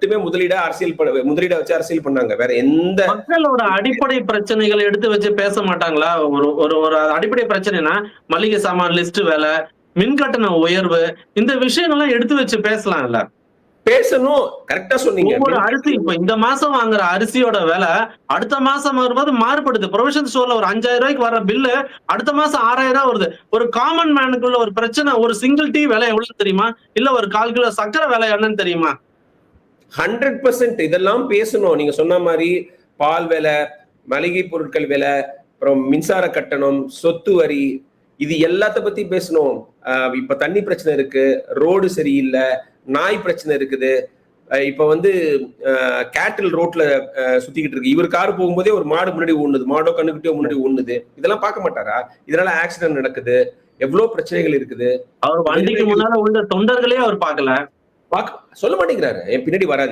மட்டுமே முதலீட வச்சு அரசியல் பண்ணாங்க. வேற எந்த மக்களோட அடிப்படை பிரச்சனைகளை எடுத்து வச்சு பேச மாட்டாங்களா? ஒரு ஒரு ஒரு அடிப்படை பிரச்சனைனா மளிகை சாமான் லிஸ்ட் விலை, மின்கட்டண உயர்வு, இந்த விஷயங்கள்லாம் எடுத்து வச்சு பேசலாம்ல. பேசணும். கரெக்டா சொன்னீங்க. ஒவ்வொரு அரிசி இப்ப இந்த மாசம் வாங்குற அரிசியோட விலை அடுத்த மாசம் வரும்போது மாறுபடுது. ப்ரொவிஷன் ஸ்டோர்ல ஒரு 5,000 ரூபாய்க்கு வர பில்லு அடுத்த மாசம் 6,000 வருது. ஒரு காமன் மேனுக்குள்ள ஒரு பிரச்சனை, ஒரு சிங்கிள் டீ விலை எவ்வளவு தெரியுமா? இல்ல ஒரு 1/4 கிலோ சர்க்கரை விலை என்னன்னு தெரியுமா? 100% இதெல்லாம் பேசணும். நீங்க சொன்ன மாதிரி பால் விலை, மளிகை பொருட்கள் விலை, அப்புறம் மின்சார கட்டணம், சொத்து வரி, இது எல்லாத்த பத்தி பேசணும். இப்ப தண்ணி பிரச்சனை இருக்கு, ரோடு சரியில்லை, நாய் பிரச்சனை இருக்குது. இப்ப வந்து கேட்டில் ரோட்ல சுத்திக்கிட்டு இருக்கு. இவர் கார் போகும்போதே ஒரு மாடு முன்னாடி ஓடுது, மாடோ கண்ணுக்கிட்டே முன்னாடி ஓடுது. இதெல்லாம் பார்க்க மாட்டாரா? இதனால ஆக்சிடென்ட் நடக்குது, எவ்வளவு பிரச்சனைகள் இருக்குது. அவர் வண்டிக்கு முன்னால உள்ள தொண்டர்களே அவர் பார்க்கல. சொல்ல மாட்டேங்கிறாரு. என் பின்னாடி வராதீங்க.